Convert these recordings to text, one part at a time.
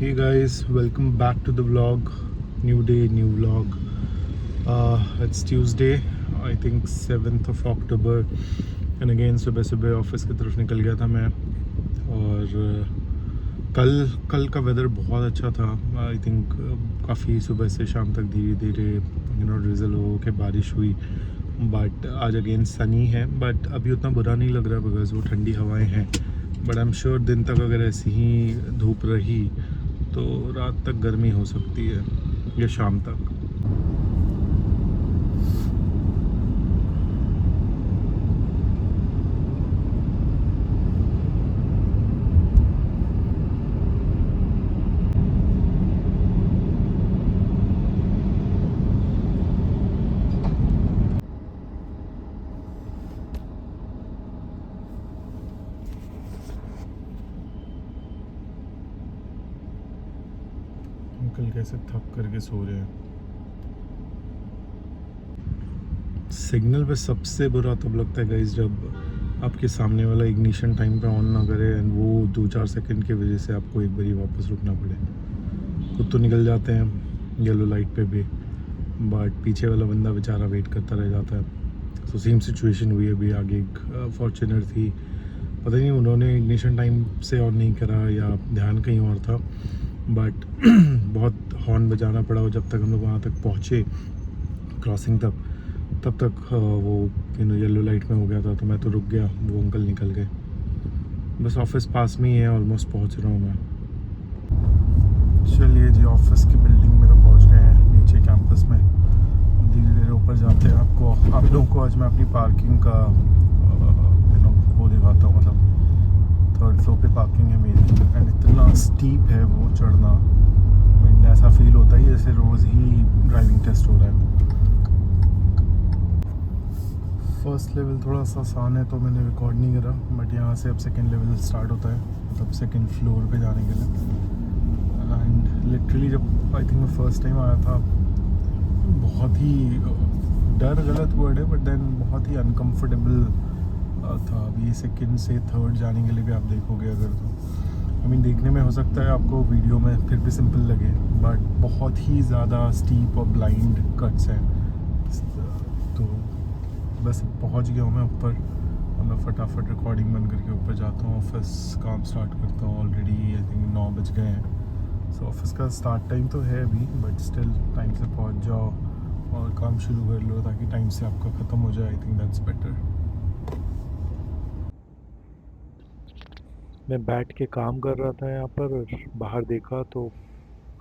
Hey guys, welcome back to the vlog. New day, new vlog. It's Tuesday, I think 7th of October. And again सुबह सुबह office की तरफ निकल गया था मैं. और कल का वेदर बहुत अच्छा था. आई थिंक काफ़ी सुबह से शाम तक धीरे धीरे ड्रिजल हो के बारिश हुई. बट आज अगेन सनी है. बट अभी उतना बुरा नहीं लग रहा बिकॉज वो ठंडी हवाएं हैं. बट आई एम श्योर दिन तक अगर ऐसी ही धूप रही तो रात तक गर्मी हो सकती है या शाम तक. अंकल कैसे थक करके सो रहे हैं. सिग्नल पे सबसे बुरा तब लगता है गाइस जब आपके सामने वाला इग्निशन टाइम पे ऑन ना करे एंड वो 2-4 सेकंड की वजह से आपको एक बारी वापस रुकना पड़े. खुद तो निकल जाते हैं येलो लाइट पे भी, बट पीछे वाला बंदा बेचारा वेट करता रह जाता है. तो सेम सिचुएशन हुई अभी. आगे एक फॉर्च्यूनर थी, पता नहीं उन्होंने इग्निशन टाइम से ऑन नहीं करा या ध्यान कहीं और था. बट बहुत हॉर्न बजाना पड़ा. और जब तक हम लोग वहाँ तक पहुँचे क्रॉसिंग तक, तब तक वो येलो लाइट में हो गया था. तो मैं तो रुक गया, वो अंकल निकल गए. बस ऑफिस पास में ही है, ऑलमोस्ट पहुँच रहा हूँ मैं. चलिए जी, ऑफिस की बिल्डिंग में तो पहुँच गए हैं, नीचे कैंपस में. धीरे धीरे ऊपर जाते हैं. आप लोगों को आज मैं अपनी पार्किंग का वो दिखाता हूँ. मतलब 3rd फ्लोर पे पार्किंग है मेरी एंड इतना स्टीप है वो चढ़ना. मैंने ऐसा फील होता है जैसे रोज़ ही ड्राइविंग टेस्ट हो रहा है. फर्स्ट लेवल थोड़ा सा आसान है तो मैंने रिकॉर्ड नहीं करा. बट यहाँ से अब सेकंड लेवल स्टार्ट होता है, मतलब सेकंड फ्लोर पे जाने के लिए. एंड लिटरली जब आई थिंक मैं फर्स्ट टाइम आया था, बहुत ही डर गलत वर्ड है, बट देन बहुत ही अनकम्फर्टेबल था. अभी सेकंड से थर्ड जाने के लिए भी आप देखोगे अगर तो आई मीन देखने में हो सकता है आपको वीडियो में फिर भी सिंपल लगे, बट बहुत ही ज़्यादा स्टीप और ब्लाइंड कट्स हैं. तो बस पहुंच गया हूँ मैं ऊपर. और मैं फटाफट रिकॉर्डिंग बंद करके ऊपर जाता हूँ, ऑफिस काम स्टार्ट करता हूँ. ऑलरेडी आई थिंक 9 बज गए हैं. सो ऑफिस का स्टार्ट टाइम तो है अभी, बट स्टिल टाइम से पहुँच जाओ और काम शुरू कर लो ताकि टाइम से आपका ख़त्म हो जाए. आई थिंक दैट्स बेटर. मैं बैठ के काम कर रहा था यहाँ पर और बाहर देखा तो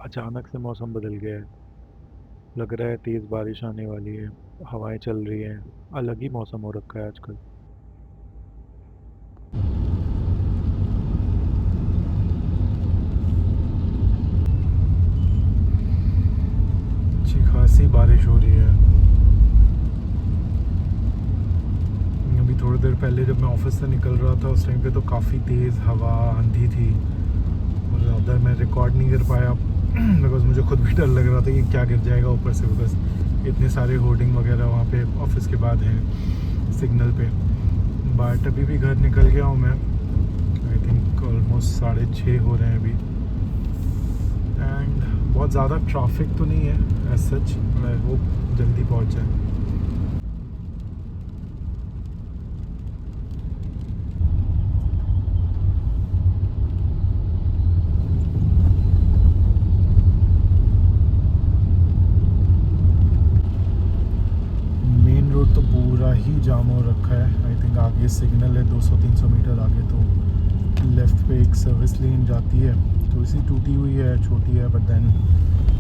अचानक से मौसम बदल गया है. लग रहा है तेज़ बारिश आने वाली है, हवाएं चल रही हैं. अलग ही मौसम हो रखा है आजकल. अच्छी खासी बारिश हो रही है. अभी थोड़ी देर पहले जब मैं ऑफिस से निकल रहा था उस टाइम पे तो काफ़ी तेज़ हवा आंधी थी. और ज़्यादा मैं रिकॉर्ड नहीं कर पाया बिकॉज मुझे खुद भी डर लग रहा था कि क्या गिर जाएगा ऊपर से, बिकॉज इतने सारे होर्डिंग वगैरह वहाँ पे ऑफिस के बाद हैं सिग्नल पे. बट अभी भी घर निकल गया हूँ मैं. आई थिंक ऑलमोस्ट 6:30 हो रहे हैं अभी. एंड बहुत ज़्यादा ट्रैफिक तो नहीं है एज सच. आई होप जल्दी पहुँच जाए. तो पूरा ही जाम हो रखा है. आई थिंक आगे सिग्नल है 200-300 मीटर आगे, तो लेफ़्ट पे एक सर्विस लेन जाती है. तो इसी टूटी हुई है, छोटी है, but then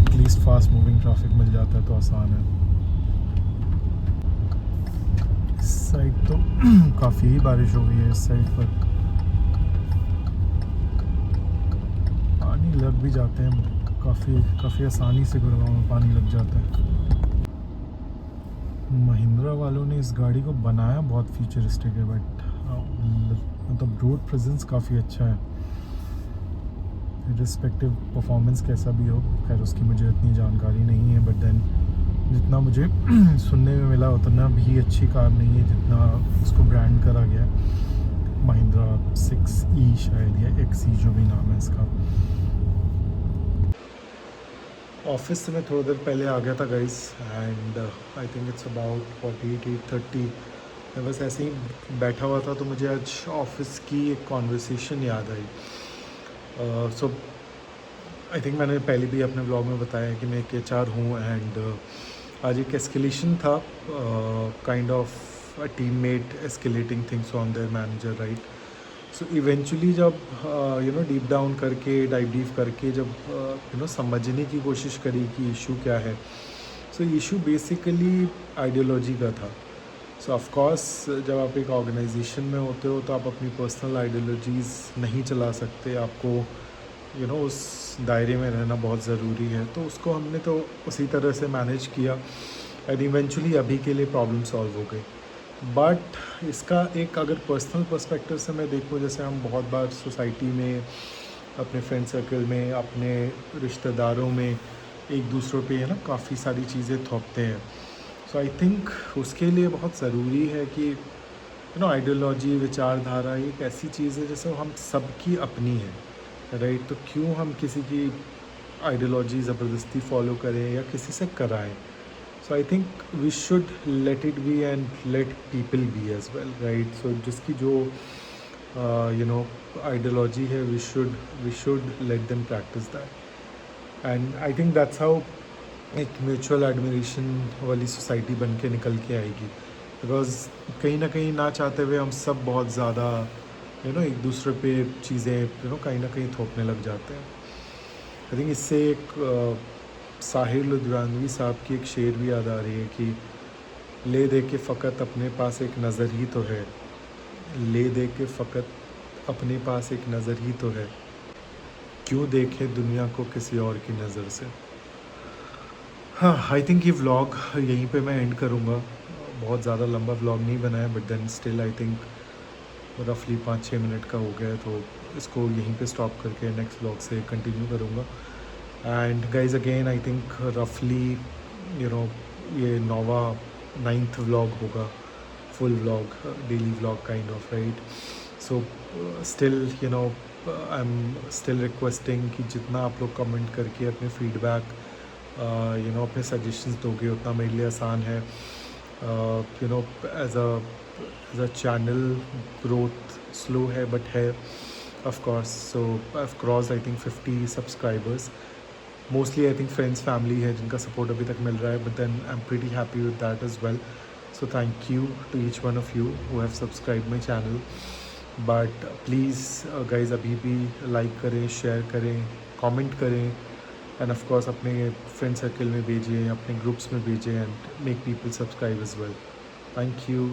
at least fast moving traffic मिल जाता है तो आसान है. इस साइड तो काफ़ी ही बारिश हो गई है. इस साइड पर पानी लग भी जाते हैं, काफ़ी आसानी से गुड़गांव में पानी लग जाता है. महिंद्रा वालों ने इस गाड़ी को बनाया बहुत फ्यूचरिस्टिक है, बट मतलब रोड प्रेजेंस काफ़ी अच्छा है. रिस्पेक्टिव परफॉर्मेंस कैसा भी हो, खैर उसकी मुझे इतनी जानकारी नहीं है, बट देन जितना मुझे सुनने में मिला उतना भी अच्छी कार नहीं है जितना उसको ब्रांड करा गया है. महिंद्रा 6E शायद या XE जो भी नाम है इसका. ऑफिस से मैं थोड़ी देर पहले आ गया था guys, and I think it's about 48-8:30। मैं बस ऐसे ही बैठा हुआ था तो मुझे आज ऑफिस की एक कॉन्वर्सेशन याद आई। सो आई थिंक मैंने पहले भी अपने ब्लॉग में बताया कि मैं एक एचआर हूँ, एंड आज एक एस्केलेशन था, kind of a teammate escalating things on their manager, right. So eventually जब डीप डाउन करके डाइव डीप करके जब समझने की कोशिश करी कि इशू क्या है, सो इशू बेसिकली आइडियोलॉजी का था। सो ऑफकोर्स जब आप एक ऑर्गेनाइजेशन में होते हो तो आप अपनी पर्सनल आइडियोलॉजीज़ नहीं चला सकते, आपको उस दायरे में रहना बहुत ज़रूरी है। तो उसको हमने तो उसी तरह से मैनेज किया, एंड इवेंचुअली अभी के लिए प्रॉब्लम सॉल्व हो गई। बट इसका एक अगर पर्सनल पर्सपेक्टिव से मैं देखूँ, जैसे हम बहुत बार सोसाइटी में, अपने फ्रेंड सर्कल में, अपने रिश्तेदारों में एक दूसरों पे काफ़ी सारी चीज़ें थोपते हैं। सो आई थिंक उसके लिए बहुत ज़रूरी है कि आइडियोलॉजी, विचारधारा एक ऐसी चीज़ है जैसे हम सबकी अपनी है, राइट। तो क्यों हम किसी की आइडियोलॉजी ज़बरदस्ती फॉलो करें या किसी से कराएं। So I think we should let it be and let people be as well, right. So जिसकी जो आइडियोलॉजी है, we should let them practice that, and I think that's how एक म्यूचुअल एडमिरेशन वाली सोसाइटी बन के निकल के आएगी। बिकॉज कहीं ना कहीं ना चाहते हुए हम सब बहुत ज़्यादा एक दूसरे पे चीज़ें कहीं ना कहीं थोपने लग जाते हैं। आई थिंक इससे एक साहिर लुधियानवी साहब की एक शेर भी याद आ रही है कि ले दे के फ़कत अपने पास एक नज़र ही तो है, ले दे के फ़कत अपने पास एक नज़र ही तो है, क्यों देखें दुनिया को किसी और की नज़र से। हाँ, आई थिंक ये व्लॉग यहीं पे मैं एंड करूँगा। बहुत ज़्यादा लंबा व्लॉग नहीं बनाया, but then still I think रफली 5-6 मिनट का हो गया है, तो इसको यहीं पे स्टॉप करके नेक्स्ट व्लॉग से कंटिन्यू करूँगा। And guys again I think रफली ये 9th व्लॉग होगा, full vlog, daily vlog kind of, right. So still I am still requesting कि जितना आप लोग कमेंट करके अपने फीडबैक अपने सजेशंस दोगे उतना मेरे लिए आसान है। As a channel growth slow है बट है, of course. So I cross I think 50 subscribers. Mostly I think friends family है जिनका सपोर्ट अभी तक मिल रहा है, but then I am pretty happy with that as well. So thank you to each one of you who have subscribe my channel. But please guys अभी भी like करें, शेयर करें, कमेंट करें, एंड ऑफ कोर्स अपने friend circle में भेजिए, अपने groups में भेजिए, and make people subscribe as well. Thank you.